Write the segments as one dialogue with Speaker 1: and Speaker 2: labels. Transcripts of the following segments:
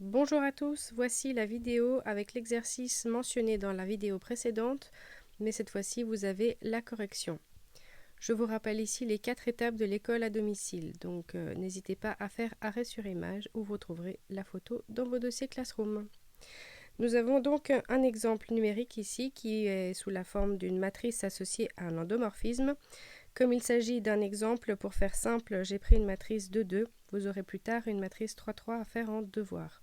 Speaker 1: Bonjour à tous, voici la vidéo avec l'exercice mentionné dans la vidéo précédente, mais cette fois-ci vous avez la correction. Je vous rappelle ici les 4 étapes de l'école à domicile, donc n'hésitez pas à faire arrêt sur image où vous trouverez la photo dans vos dossiers Classroom. Nous avons donc un exemple numérique ici qui est sous la forme d'une matrice associée à un endomorphisme. Comme il s'agit d'un exemple, pour faire simple, j'ai pris une matrice 2-2. Vous aurez plus tard une matrice 3-3 à faire en devoir.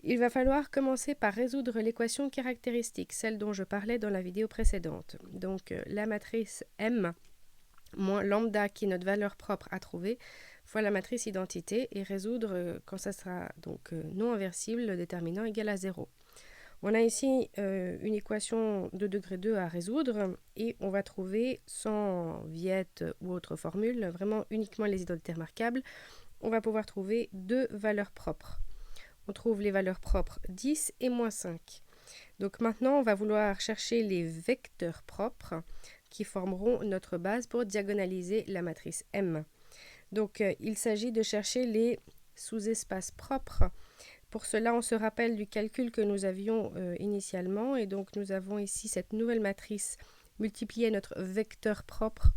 Speaker 1: Il va falloir commencer par résoudre l'équation caractéristique, celle dont je parlais dans la vidéo précédente. Donc la matrice M moins lambda qui est notre valeur propre à trouver, fois la matrice identité et résoudre quand ça sera donc non inversible, le déterminant égal à 0. On a ici une équation de degré 2 à résoudre et on va trouver sans viette ou autre formule, vraiment uniquement les identités remarquables, on va pouvoir trouver deux valeurs propres. On trouve les valeurs propres 10 et moins 5. Donc maintenant, on va vouloir chercher les vecteurs propres qui formeront notre base pour diagonaliser la matrice M. Donc il s'agit de chercher les sous-espaces propres. Pour cela, on se rappelle du calcul que nous avions initialement et donc nous avons ici cette nouvelle matrice multipliée à notre vecteur propre,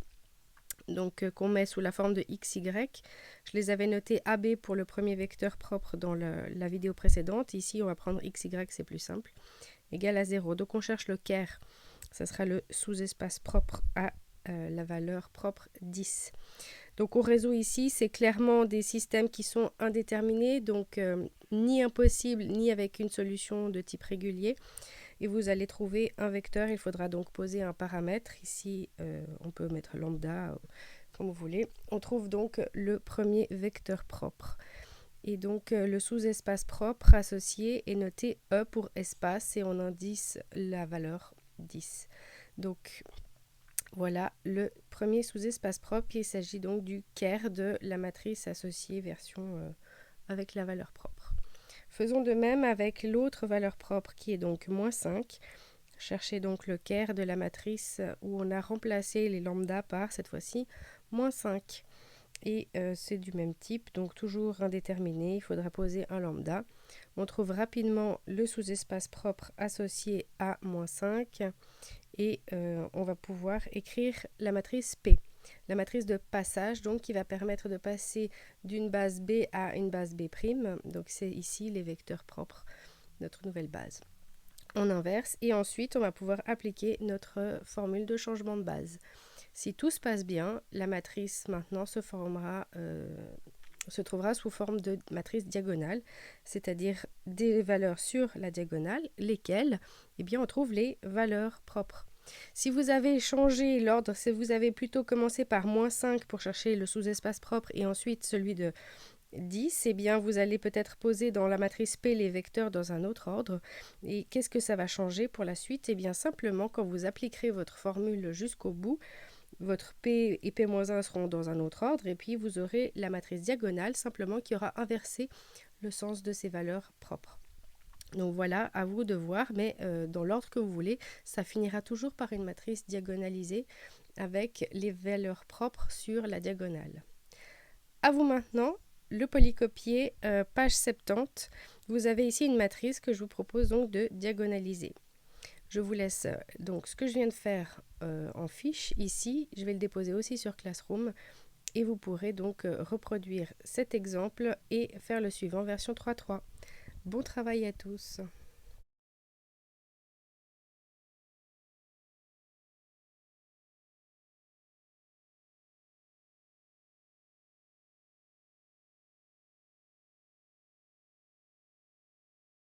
Speaker 1: donc qu'on met sous la forme de xy. Je les avais notés AB pour le premier vecteur propre dans la vidéo précédente. Ici, on va prendre xy, c'est plus simple, égal à 0. Donc on cherche le ker, ça sera le sous-espace propre à la valeur propre 10. Donc on résout ici, c'est clairement des systèmes qui sont indéterminés, donc ni impossible ni avec une solution de type régulier. Et vous allez trouver un vecteur, il faudra donc poser un paramètre. Ici, on peut mettre lambda, comme vous voulez. On trouve donc le premier vecteur propre. Et donc, le sous-espace propre associé est noté E pour espace et on indice la valeur 10. Donc, voilà le premier sous-espace propre. Il s'agit donc du ker de la matrice associée version avec la valeur propre. Faisons de même avec l'autre valeur propre qui est donc moins 5. Cherchez donc le ker de la matrice où on a remplacé les lambda par, cette fois-ci, moins 5. Et c'est du même type, donc toujours indéterminé, il faudra poser un lambda. On trouve rapidement le sous-espace propre associé à moins 5 et on va pouvoir écrire la matrice P. La matrice de passage, donc, qui va permettre de passer d'une base B à une base B'. Donc, c'est ici les vecteurs propres, notre nouvelle base. On inverse et ensuite, on va pouvoir appliquer notre formule de changement de base. Si tout se passe bien, la matrice maintenant se trouvera sous forme de matrice diagonale, c'est-à-dire des valeurs sur la diagonale, lesquelles, eh bien, on trouve les valeurs propres. Si vous avez changé l'ordre, si vous avez plutôt commencé par moins 5 pour chercher le sous-espace propre et ensuite celui de 10, eh bien vous allez peut-être poser dans la matrice P les vecteurs dans un autre ordre. Et qu'est-ce que ça va changer pour la suite? Eh bien simplement quand vous appliquerez votre formule jusqu'au bout, votre P et P-1 seront dans un autre ordre et puis vous aurez la matrice diagonale simplement qui aura inversé le sens de ces valeurs propres. Donc voilà, à vous de voir, mais dans l'ordre que vous voulez, ça finira toujours par une matrice diagonalisée avec les valeurs propres sur la diagonale. À vous maintenant, le polycopier, page 70. Vous avez ici une matrice que je vous propose donc de diagonaliser. Je vous laisse donc ce que je viens de faire en fiche ici. Je vais le déposer aussi sur Classroom et vous pourrez donc reproduire cet exemple et faire le suivant version 3.3. Bon travail à tous.